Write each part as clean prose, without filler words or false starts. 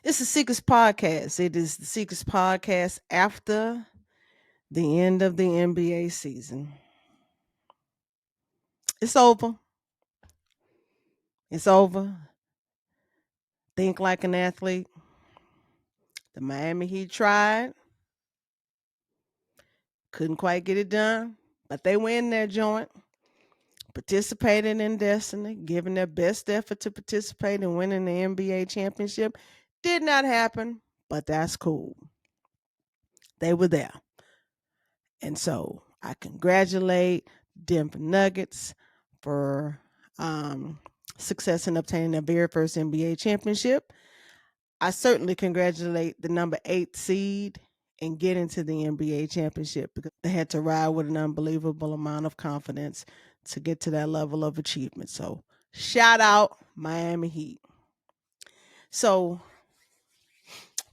It's the Secrets Podcast. It is the Secrets Podcast after the end of the NBA season. It's over. It's over. Think like an athlete. The Miami Heat tried, couldn't quite get it done, but they win their joint, participated in destiny, giving their best effort to participate in winning the NBA championship. Did not happen, but that's cool. They were there. And so I congratulate Denver Nuggets for success in obtaining their very first NBA championship. I certainly congratulate the number 8 seed in getting to the NBA championship because they had to ride with an unbelievable amount of confidence to get to that level of achievement. So shout out Miami Heat. So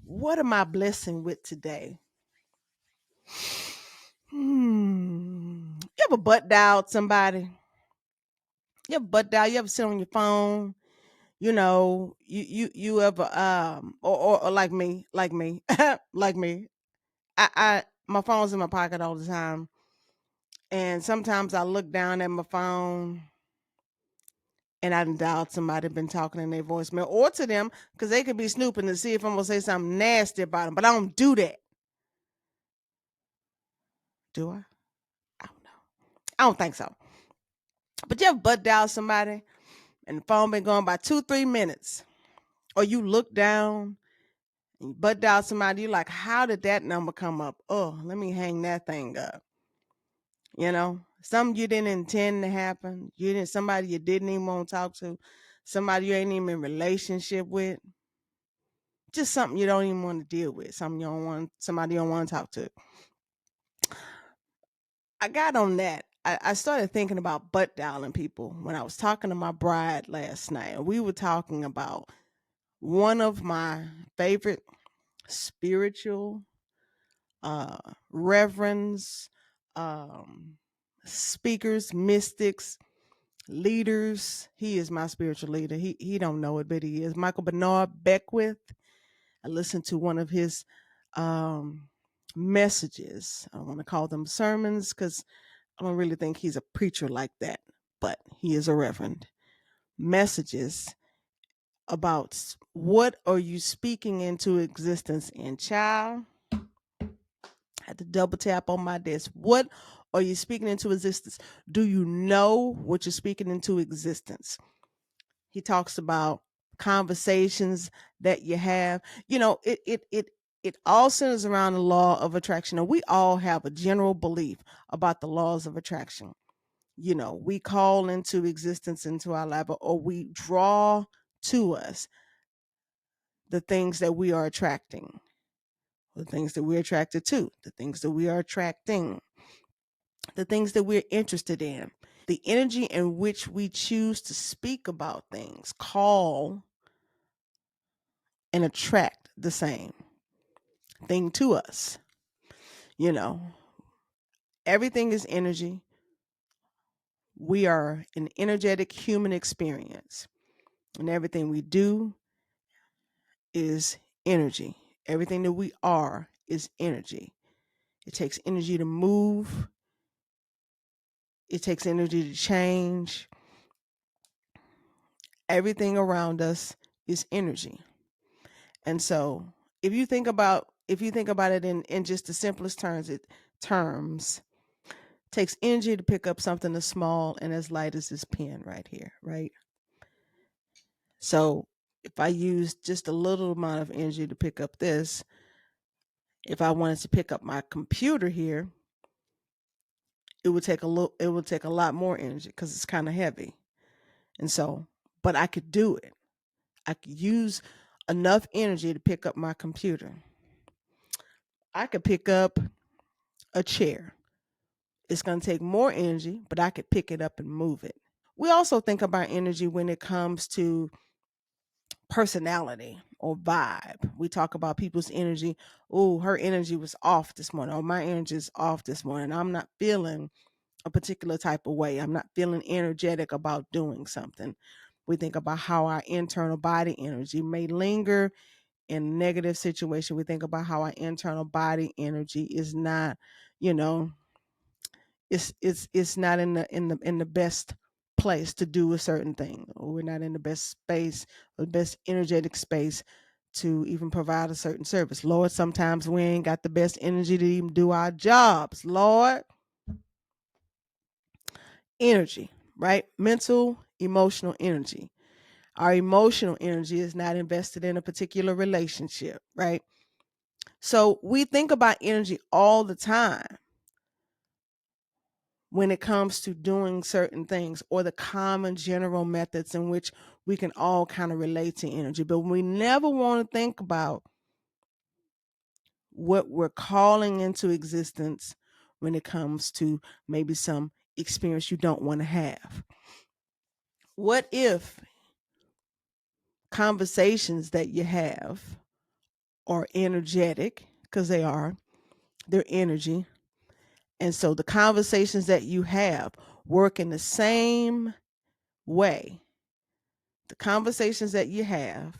what am I blessing with today? You ever butt dialed somebody? You ever butt dial? You ever sit on your phone? You ever or like me, like me. I my phone's in my pocket all the time, and sometimes I look down at my phone and I done dialed somebody been talking in their voicemail or to them because they could be snooping to see if I'm gonna say something nasty about them, but I don't do that. Do I? I don't know. I don't think so. But you ever butt dial somebody and the phone been going by 2-3 minutes, or you look down and you butt dial somebody, you like, how did that number come up? Oh, let me hang that thing up. Something you didn't intend to happen. You didn't somebody you didn't even want to talk to, somebody you ain't even in relationship with, just something you don't even want to deal with, something you don't want somebody you don't want to talk to. I got on that. I started thinking about butt dialing people when I was talking to my bride last night. And we were talking about one of my favorite spiritual reverends, um, speakers, mystics, leaders. He is my spiritual leader. He don't know it, but he is. Michael Bernard Beckwith. I listened to one of his um, messages. I don't want to call them sermons because I don't really think he's a preacher like that, but he is a reverend. Messages about what are you speaking into existence in, child. I had to double tap on my desk. What are you speaking into existence? Do you know what you're speaking into existence? He talks about conversations that you have. It all centers around the law of attraction. And we all have a general belief about the laws of attraction. We call into existence into our life, or we draw to us the things that we are attracting, the things that we're attracted to, the things that we are attracting, the things that we're interested in. The energy in which we choose to speak about things, call, and attract the same thing to us. You know, everything is energy. We are an energetic human experience, and everything we do is energy. Everything that we are is energy. It takes energy to move, it takes energy to change. Everything around us is energy. And so, if you think about it in just the simplest terms, takes energy to pick up something as small and as light as this pen right here, right? So if I use just a little amount of energy to pick up this, if I wanted to pick up my computer here, it would take a lot more energy because it's kind of heavy. And so, but I could do it. I could use enough energy to pick up my computer. I could pick up a chair. It's going to take more energy, but I could pick it up and move it. We also think about energy when it comes to personality or vibe. We talk about people's energy. Oh, her energy was off this morning. Oh, my energy is off this morning. I'm not feeling a particular type of way. I'm not feeling energetic about doing something. We think about how our internal body energy may linger in negative situation, we think about how our internal body energy is not, you know, it's not in the best place to do a certain thing, or we're not in the best space or the best energetic space to even provide a certain service. Lord, sometimes we ain't got the best energy to even do our jobs. Lord, energy, right? Mental, emotional energy. Our emotional energy is not invested in a particular relationship, right? So we think about energy all the time when it comes to doing certain things, or the common general methods in which we can all kind of relate to energy. But we never want to think about what we're calling into existence when it comes to maybe some experience you don't want to have. What if conversations that you have are energetic? Because they're energy. And so the conversations that you have work in the same way. The conversations that you have,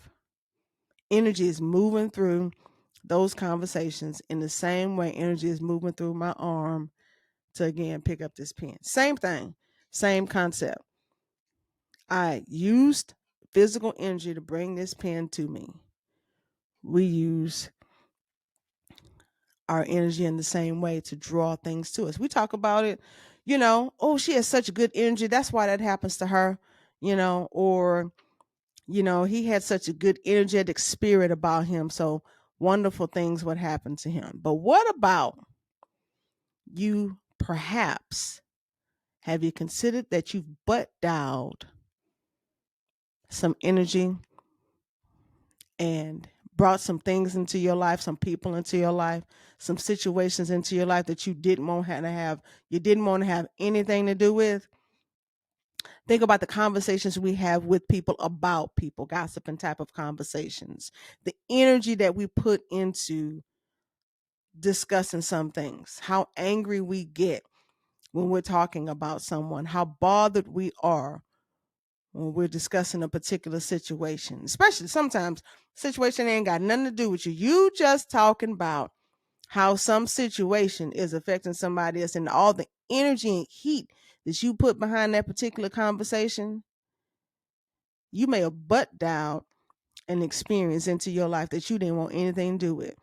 energy is moving through those conversations in the same way energy is moving through my arm to again pick up this pen. Same thing, same concept. I used physical energy to bring this pen to me. We use our energy in the same way to draw things to us. We talk about it, oh, she has such good energy. That's why that happens to her, or, he had such a good energetic spirit about him. So wonderful things would happen to him. But what about you? Perhaps have you considered that you've butt dialed some energy and brought some things into your life, some people into your life, some situations into your life that you didn't want to have, you didn't want to have anything to do with? Think about the conversations we have with people about people, gossiping type of conversations, the energy that we put into discussing some things, how angry we get when we're talking about someone, how bothered we are when we're discussing a particular situation, especially sometimes situation ain't got nothing to do with you. You just talking about how some situation is affecting somebody else, and all the energy and heat that you put behind that particular conversation, you may have butt dialed an experience into your life that you didn't want anything to do with.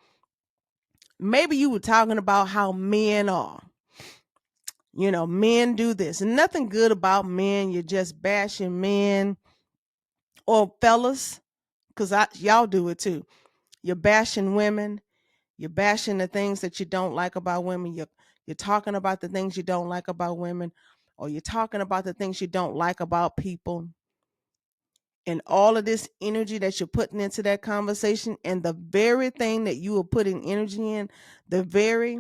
Maybe you were talking about how men are. Men do this, and nothing good about men. You're just bashing men, or fellas, because y'all do it too. You're bashing women. You're bashing the things that you don't like about women. You're talking about the things you don't like about women, or you're talking about the things you don't like about people. And all of this energy that you're putting into that conversation, and the very thing that you were putting energy in, the very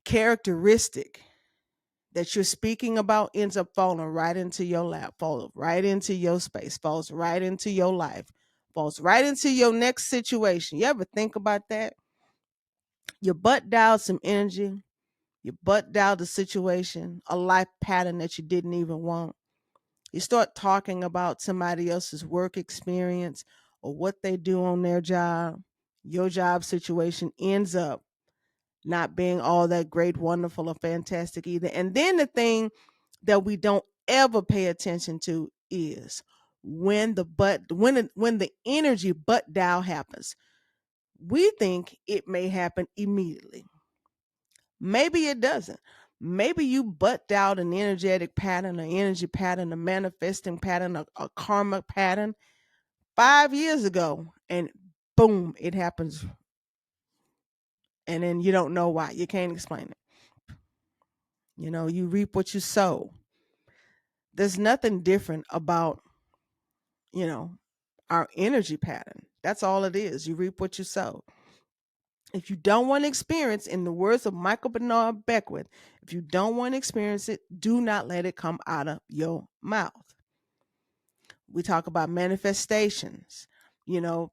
characteristic that you're speaking about ends up falling right into your lap, falls right into your space, falls right into your life, falls right into your next situation. You ever think about that? You butt dialed some energy, you butt dialed a situation, a life pattern that you didn't even want. You start talking about somebody else's work experience or what they do on their job. Your job situation ends up not being all that great, wonderful, or fantastic either. And then the thing that we don't ever pay attention to is when the energy butt dial happens. We think it may happen immediately. Maybe it doesn't. Maybe you butt dialed an energetic pattern, an energy pattern, a manifesting pattern, a karma pattern 5 years ago, and boom, it happens. And then you don't know why. You can't explain it. You reap what you sow. There's nothing different about, you know, our energy pattern. That's all it is. You reap what you sow. If you don't want to experience, in the words of Michael Bernard Beckwith, if you don't want to experience it, do not let it come out of your mouth. We talk about manifestations. You know,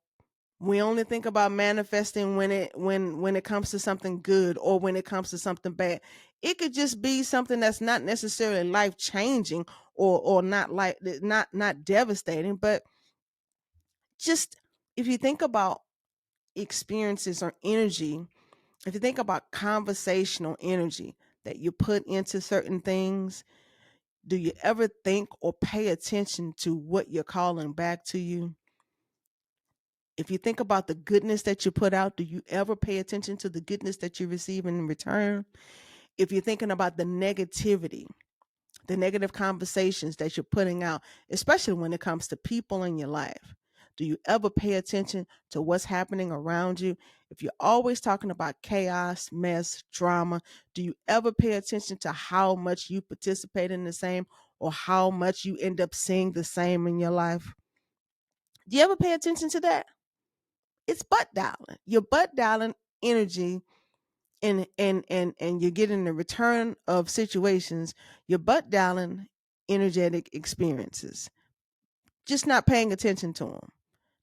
we only think about manifesting when it comes to something good, or when it comes to something bad. It could just be something that's not necessarily life changing, or not devastating, but just, if you think about experiences or energy, if you think about conversational energy that you put into certain things, do you ever think or pay attention to what you're calling back to you? If you think about the goodness that you put out, do you ever pay attention to the goodness that you receive in return? If you're thinking about the negativity, the negative conversations that you're putting out, especially when it comes to people in your life, do you ever pay attention to what's happening around you? If you're always talking about chaos, mess, drama, do you ever pay attention to how much you participate in the same, or how much you end up seeing the same in your life? Do you ever pay attention to that? It's butt dialing. You're butt dialing energy, and you're getting the return of situations. You're butt dialing energetic experiences, just not paying attention to them.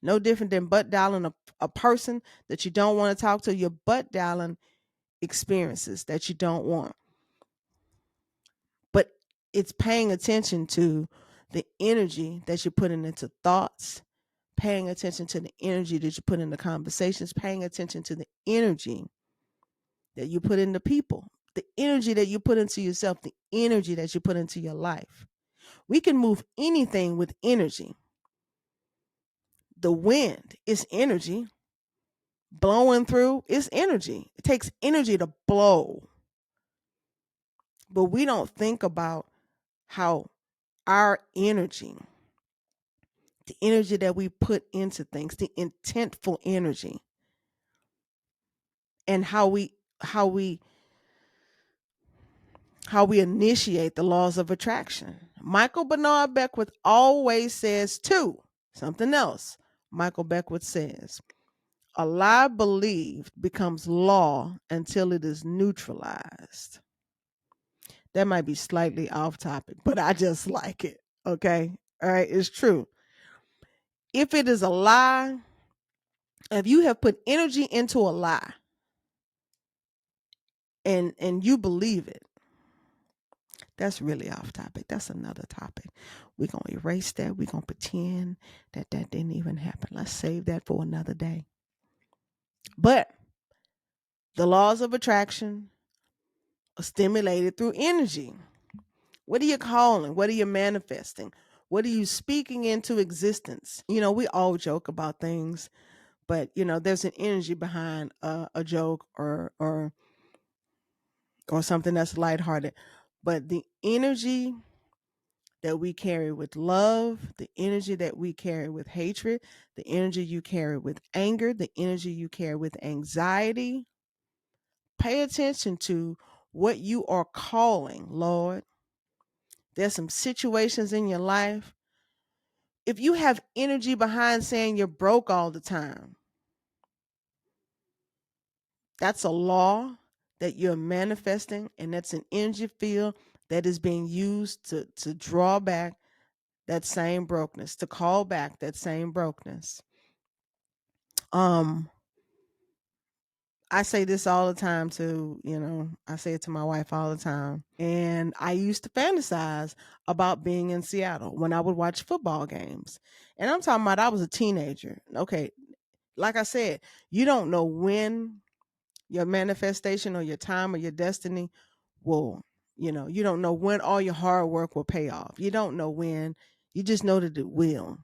No different than butt dialing a person that you don't want to talk to. You're butt dialing experiences that you don't want. But it's paying attention to the energy that you're putting into thoughts, paying attention to the energy that you put into conversations, paying attention to the energy that you put into people, the energy that you put into yourself, the energy that you put into your life. We can move anything with energy. The wind is energy. Blowing through is energy. It takes energy to blow. But we don't think about how our energy, the energy that we put into things, the intentful energy, and how we initiate the laws of attraction. Michael Bernard Beckwith always says too, something else. Michael Beckwith says, a lie believed becomes law until it is neutralized. That might be slightly off topic, but I just like it. Okay. All right. It's true. If it is a lie, if you have put energy into a lie and you believe it, that's really off topic. That's another topic. We're going to erase that. We're going to pretend that that didn't even happen. Let's save that for another day. But the laws of attraction are stimulated through energy. What are you calling? What are you manifesting? What are you speaking into existence? We all joke about things, but there's an energy behind a joke or something that's lighthearted. But the energy that we carry with love, the energy that we carry with hatred, the energy you carry with anger, the energy you carry with anxiety. Pay attention to what you are calling, Lord. There's some situations in your life. If you have energy behind saying you're broke all the time, that's a law that you're manifesting, and that's an energy field that is being used to draw back that same brokenness, to call back that same brokenness. Um, I say this all the time I say it to my wife all the time. And I used to fantasize about being in Seattle when I would watch football games. And I'm talking about I was a teenager. Okay. Like I said, you don't know when your manifestation or your time or your destiny will, you don't know when all your hard work will pay off. You don't know when, you just know that it will.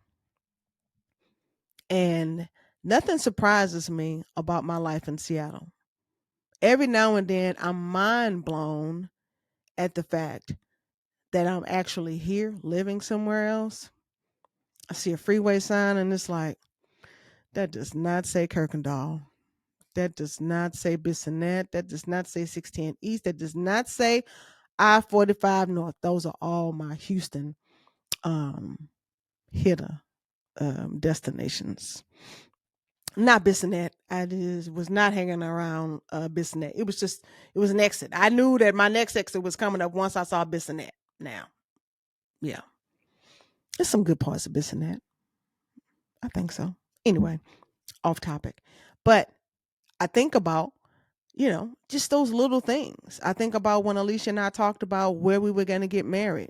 And nothing surprises me about my life in Seattle. Every now and then I'm mind blown at the fact that I'm actually here living somewhere else. I see a freeway sign and it's like, that does not say Kirkendall. That does not say Bissonnette. That does not say 610 East. That does not say I-45 North. Those are all my Houston hitter destinations. Not Bissonnette. Was not hanging around Bissonnette. It was an exit. I knew that my next exit was coming up once I saw Bissonnette. Now, yeah, there's some good parts of Bissonnette. I think so. Anyway, off topic, but I think about just those little things. I think about when Alicia and I talked about where we were going to get married,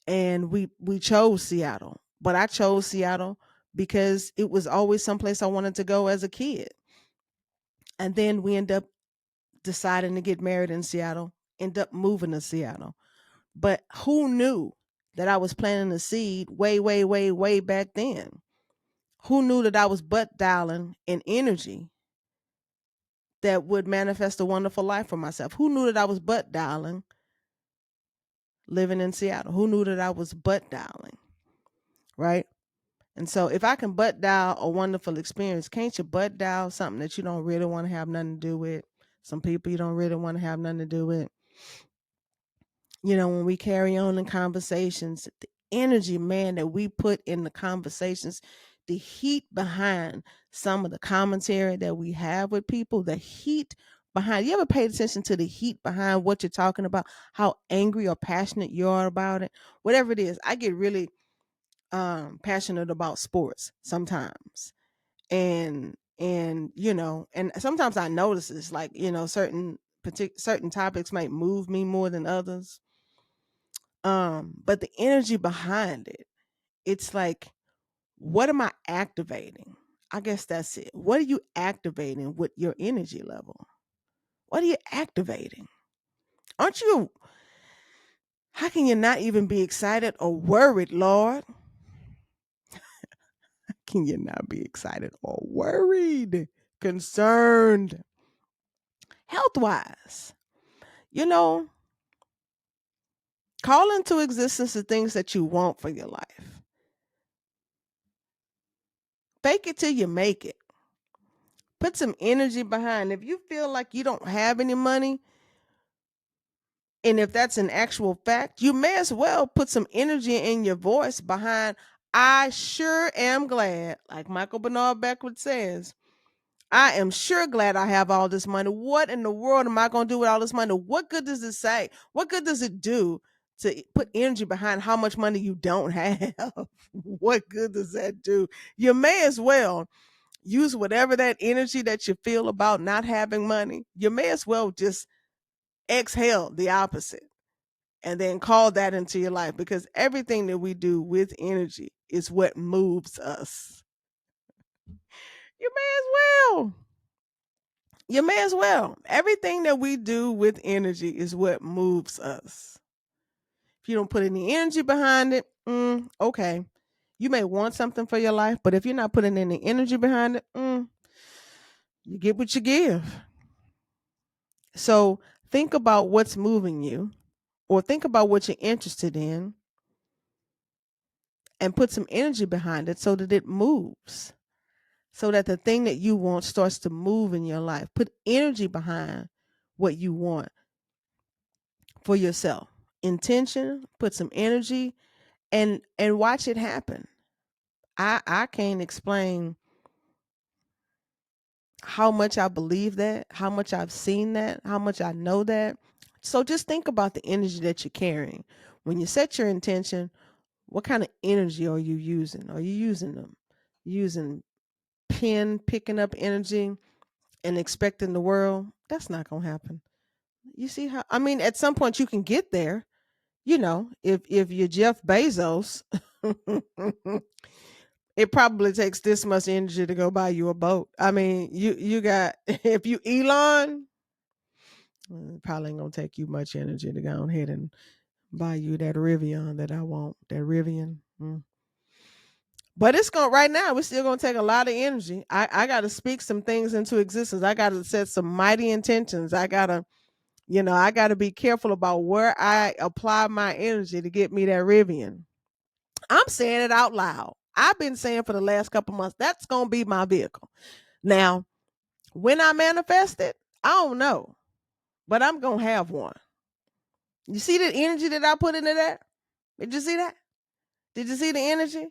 and we chose Seattle. But I chose Seattle because it was always someplace I wanted to go as a kid. And then we end up deciding to get married in Seattle, end up moving to Seattle. But who knew that I was planting a seed way, way, way, way back then? Who knew that I was butt dialing in energy that would manifest a wonderful life for myself? Who knew that I was butt dialing living in Seattle? Who knew that I was butt dialing? Right? And so if I can butt dial a wonderful experience, can't you butt dial something that you don't really want to have nothing to do with? Some people you don't really want to have nothing to do with. You know, when we carry on in conversations, the energy, man, that we put in the conversations, the heat behind some of the commentary that we have with people, the heat behind, you ever paid attention to the heat behind what you're talking about, how angry or passionate you are about it? Whatever it is, I get really passionate about sports sometimes. And and sometimes I notice it's like, certain topics might move me more than others. But the energy behind it, it's like, what am I activating? I guess that's it. What are you activating with your energy level? What are you activating? Aren't you, how can you not even be excited or worried, Lord? Can you not be excited or worried, concerned, health wise? You know, call into existence the things that you want for your life. Fake it till you make it. Put some energy behind. If you feel like you don't have any money, and if that's an actual fact, you may as well put some energy in your voice behind, I sure am glad, like Michael Bernard Beckwith says, I am sure glad I have all this money. What in the world am I going to do with all this money? What good does it say? What good does it do to put energy behind how much money you don't have? What good does that do? You may as well use whatever that energy that you feel about not having money. You may as well just exhale the opposite and then call that into your life, because everything that we do with energy is what moves us. You may as well. You may as well. Everything that we do with energy is what moves us. If you don't put any energy behind it, okay. You may want something for your life, but if you're not putting any energy behind it, you get what you give. So think about what's moving you, or think about what you're interested in, and put some energy behind it so that it moves. So that the thing that you want starts to move in your life. Put energy behind what you want for yourself. Intention, put some energy, and watch it happen. I can't explain how much I believe that, how much I've seen that, how much I know that. So just think about the energy that you're carrying. When you set your intention, what kind of energy are you using? Are you using pen picking up energy and expecting the world? That's not gonna happen. You see how, I mean, at some point you can get there. If you're Jeff Bezos, it probably takes this much energy to go buy you a boat. I mean, you got, if you Elon, it probably ain't gonna take you much energy to go ahead and buy you that Rivian that I want. That Rivian. But it's going right now, it's still gonna take a lot of energy. I gotta speak some things into existence. I gotta set some mighty intentions. I gotta be careful about where I apply my energy to get me that Rivian. I'm saying it out loud. I've been saying for the last couple months, that's gonna be my vehicle. Now, when I manifest it, I don't know, but I'm gonna have one. You see the energy that I put into that? Did you see that? Did you see the energy?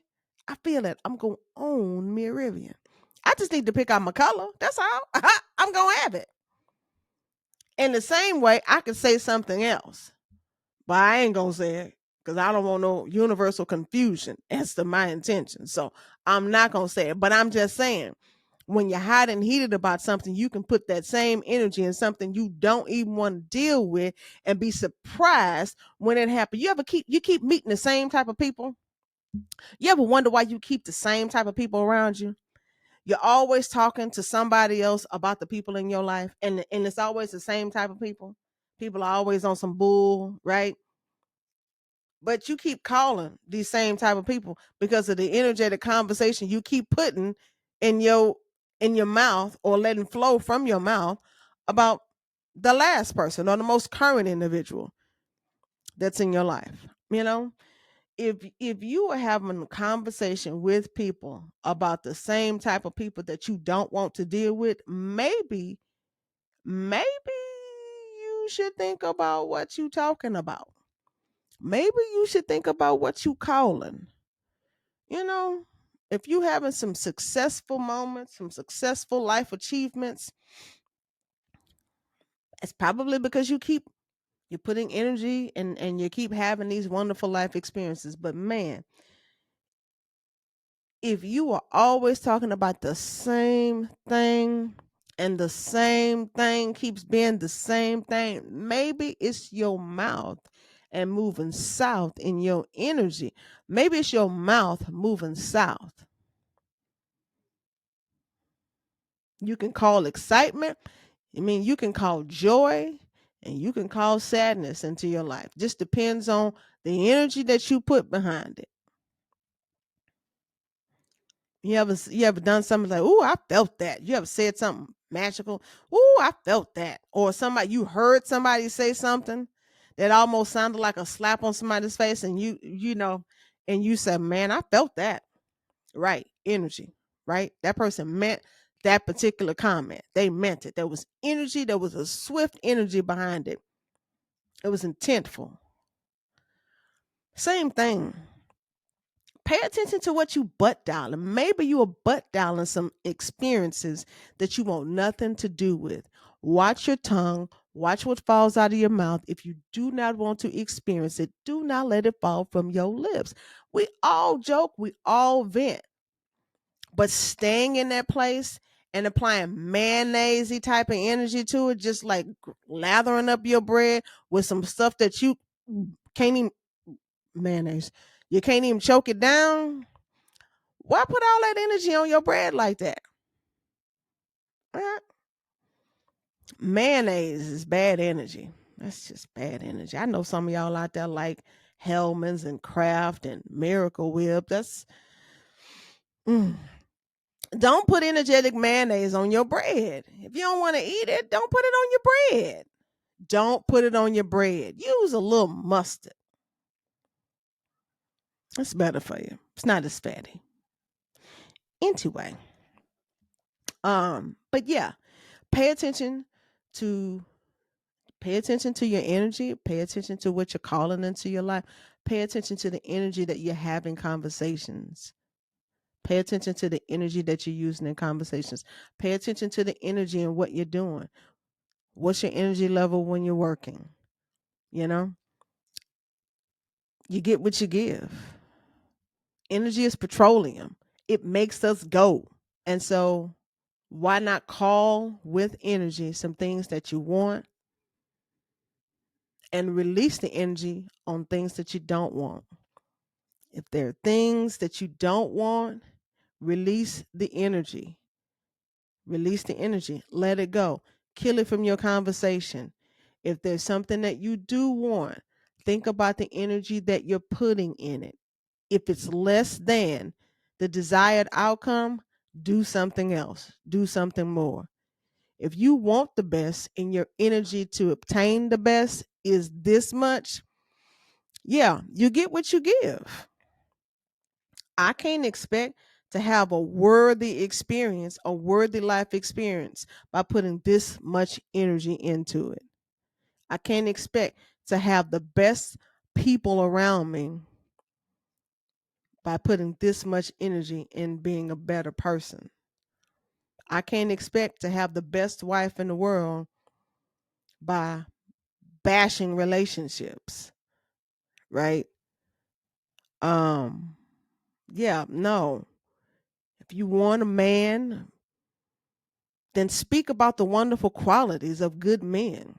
I feel it. I'm gonna own me a Rivian. I just need to pick out my color. That's all. I'm gonna have it. In the same way, I could say something else, but I ain't gonna say it because I don't want no universal confusion as to my intention. So I'm not gonna say it. But I'm just saying, when you're hot and heated about something, you can put that same energy in something you don't even want to deal with and be surprised when it happens. You keep meeting the same type of people? You ever wonder why you keep the same type of people around you? You're always talking to somebody else about the people in your life, and it's always the same type of people. People are always on some bull, right? But you keep calling these same type of people because of the energetic conversation you keep putting in your mouth, or letting flow from your mouth about the last person or the most current individual that's in your life. You know, if you are having a conversation with people about the same type of people that you don't want to deal with, maybe you should think about what you talking about. Maybe you should think about what you calling. You know, if you having some successful moments, some successful life achievements, it's probably because you're putting energy and you keep having these wonderful life experiences. But man, if you are always talking about the same thing and the same thing keeps being the same thing, maybe it's your mouth and moving south in your energy. Maybe it's your mouth moving south. You can call excitement, I mean, you can call joy, and you can call sadness into your life. Just depends on the energy that you put behind it. You ever done something like, "Ooh, I felt that." You ever said something magical? "Ooh, I felt that." Or somebody, you heard somebody say something that almost sounded like a slap on somebody's face, and and you said, "Man, I felt that." Right, energy. Right, that person meant that particular comment. They meant it. There was energy. There was a swift energy behind it. It was intentful. Same thing. Pay attention to what you butt dialing. Maybe you are butt dialing some experiences that you want nothing to do with. Watch your tongue. Watch what falls out of your mouth. If you do not want to experience it, do not let it fall from your lips. We all joke, we all vent, but staying in that place and applying mayonnaise type of energy to it, just like lathering up your bread with some stuff that you can't even mayonnaise. You can't even choke it down. Why put all that energy on your bread like that? Uh, Mayonnaise is bad energy. That's just bad energy. I know some of y'all out there like Hellman's and Kraft and Miracle Whip. Mm. Don't put energetic mayonnaise on your bread. If you don't want to eat it, don't put it on your bread. Don't put it on your bread. Use a little mustard. It's better for you. It's not as fatty. Anyway, but yeah, pay attention to pay attention to your energy, pay attention to what you're calling into your life, pay attention to the energy that you're having conversations. Pay attention to the energy that you're using in conversations. Pay attention to the energy in what you're doing. What's your energy level when you're working? You know, you get what you give. Energy is petroleum, it makes us go. And so, why not call with energy some things that you want and release the energy on things that you don't want? If there are things that you don't want, release the energy. Release the energy. Let it go. Kill it from your conversation. If there's something that you do want, think about the energy that you're putting in it. If it's less than the desired outcome, do something else. Do something more. If you want the best and your energy to obtain the best is this much, yeah, you get what you give. I can't expect to have a worthy experience, a worthy life experience by putting this much energy into it. I can't expect to have the best people around me by putting this much energy in being a better person. I can't expect to have the best wife in the world by bashing relationships, right? Um yeah, no. If you want a man, then speak about the wonderful qualities of good men.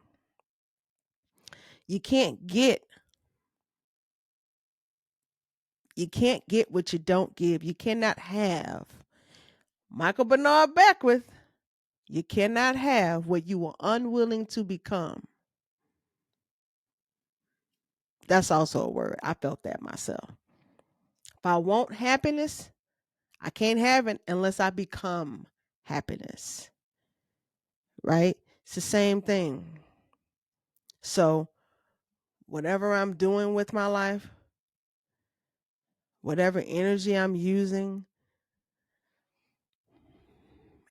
You can't get You can't get what you don't give. You cannot have. Michael Bernard Beckwith, you cannot have what you were unwilling to become. That's also a word. I felt that myself. If I want happiness, I can't have it unless I become happiness. Right? It's the same thing. So, whatever I'm doing with my life, whatever energy I'm using,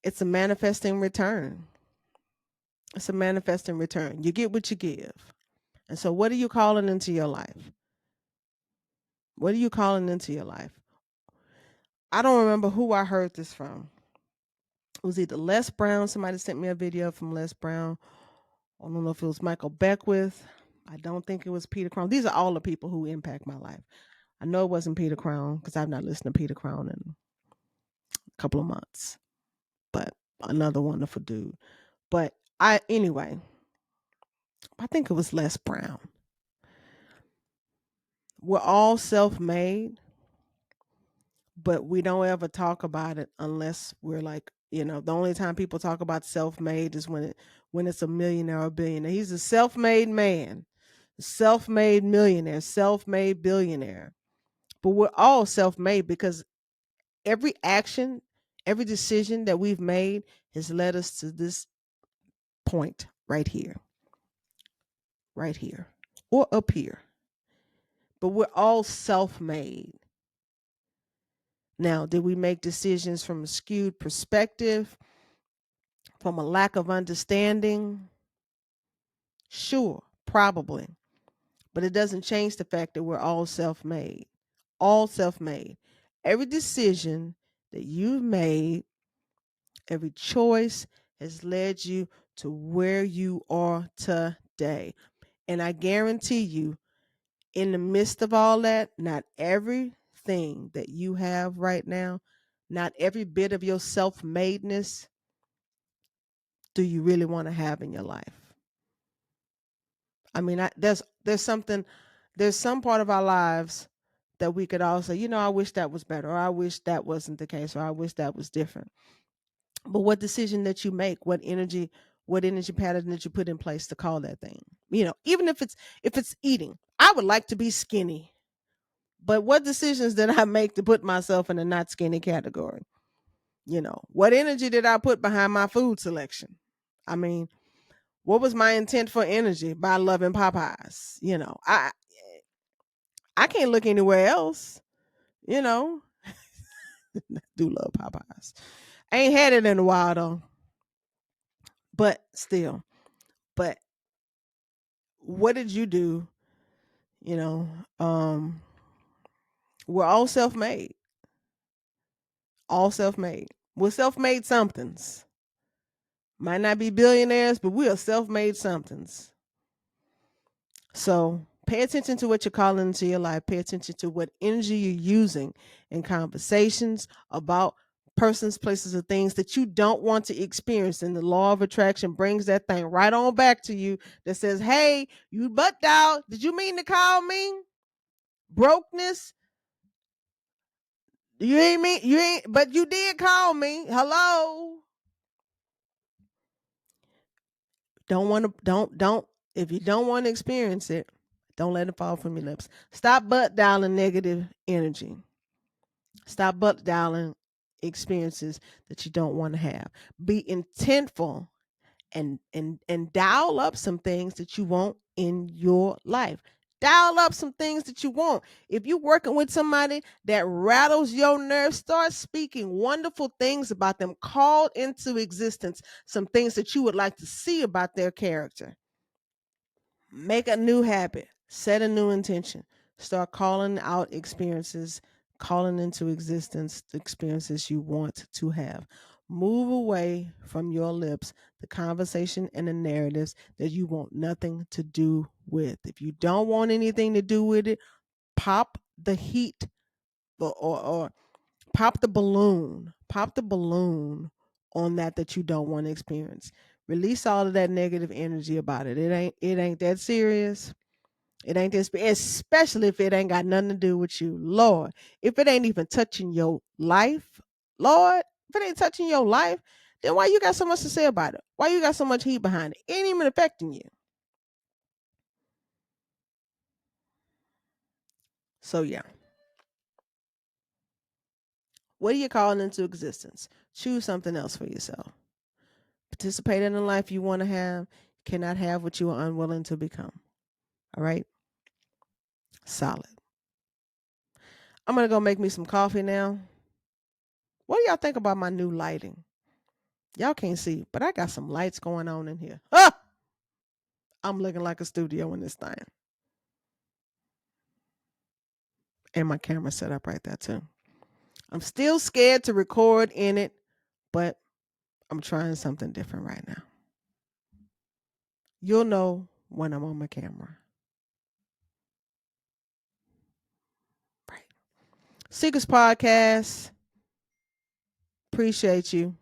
it's a manifesting return. It's a manifesting return. You get what you give. And so, what are you calling into your life? What are you calling into your life? I don't remember who I heard this from. It was either Les Brown. Somebody sent me a video from Les Brown. I don't know if it was Michael Beckwith. I don't think it was Peter Crown. These are all the people who impact my life. I know it wasn't Peter Crown because I've not listened to Peter Crown in a couple of months. But another wonderful dude. But anyway, I think it was Les Brown. We're all self-made, but we don't ever talk about it unless we're like, the only time people talk about self-made is when it's a millionaire or a billionaire. He's a self-made man, self-made millionaire, self-made billionaire. But we're all self-made because every action, every decision that we've made has led us to this point right here, or up here. But we're all self-made. Now, did we make decisions from a skewed perspective, from a lack of understanding? Sure, probably. But it doesn't change the fact that we're all self-made. All self-made. Every decision that you've made, every choice has led you to where you are today. And I guarantee you, in the midst of all that, not everything that you have right now, not every bit of your self-madeness do you really want to have in your life. I mean, there's some part of our lives that we could all say, I wish that was better, or I wish that wasn't the case, or I wish that was different. But what decision that you make, what energy pattern that you put in place to call that thing, even if it's eating, I would like to be skinny. But what decisions did I make to put myself in a not skinny category? What energy did I put behind my food selection? I mean, what was my intent for energy by loving Popeyes? I can't look anywhere else. I do love Popeyes. I ain't had it in a while though. But still. But what did you do? We're all self-made. All self-made. We're self-made somethings. Might not be billionaires, but we are self-made somethings. So pay attention to what you're calling into your life. Pay attention to what energy you're using in conversations about persons, places, or things that you don't want to experience. And the law of attraction brings that thing right on back to you that says, hey, you butt dial. Did you mean to call me? Brokenness. You ain't, but you did call me. Hello. If you don't want to experience it, don't let it fall from your lips. Stop butt dialing negative energy. Stop butt dialing experiences that you don't want to have. Be intentful and dial up some things that you want in your life. Dial up some things that you want. If you're working with somebody that rattles your nerves, start speaking wonderful things about them. Call into existence some things that you would like to see about their character. Make a new habit. Set a new intention. Start calling out experiences, calling into existence the experiences you want to have. Move away from your lips the conversation and the narratives that you want nothing to do with. If you don't want anything to do with it, pop the heat or pop the balloon. Pop the balloon on that you don't want to experience. Release all of that negative energy about it. It ain't that serious. It ain't this, especially if it ain't got nothing to do with you, Lord. If it ain't even touching your life, Lord, if it ain't touching your life, then why you got so much to say about it? Why you got so much heat behind it? It ain't even affecting you. So yeah, what are you calling into existence? Choose something else for yourself. Participate in the life you want to have. Cannot have what you are unwilling to become. All right, solid. I'm gonna go make me some coffee now. What do y'all think about my new lighting? Y'all can't see, but I got some lights going on in here. Ah! I'm looking like a studio in this thing. And my camera set up right there too. I'm still scared to record in it, but I'm trying something different right now. You'll know when I'm on my camera. Right. Seekers Podcast. Appreciate you.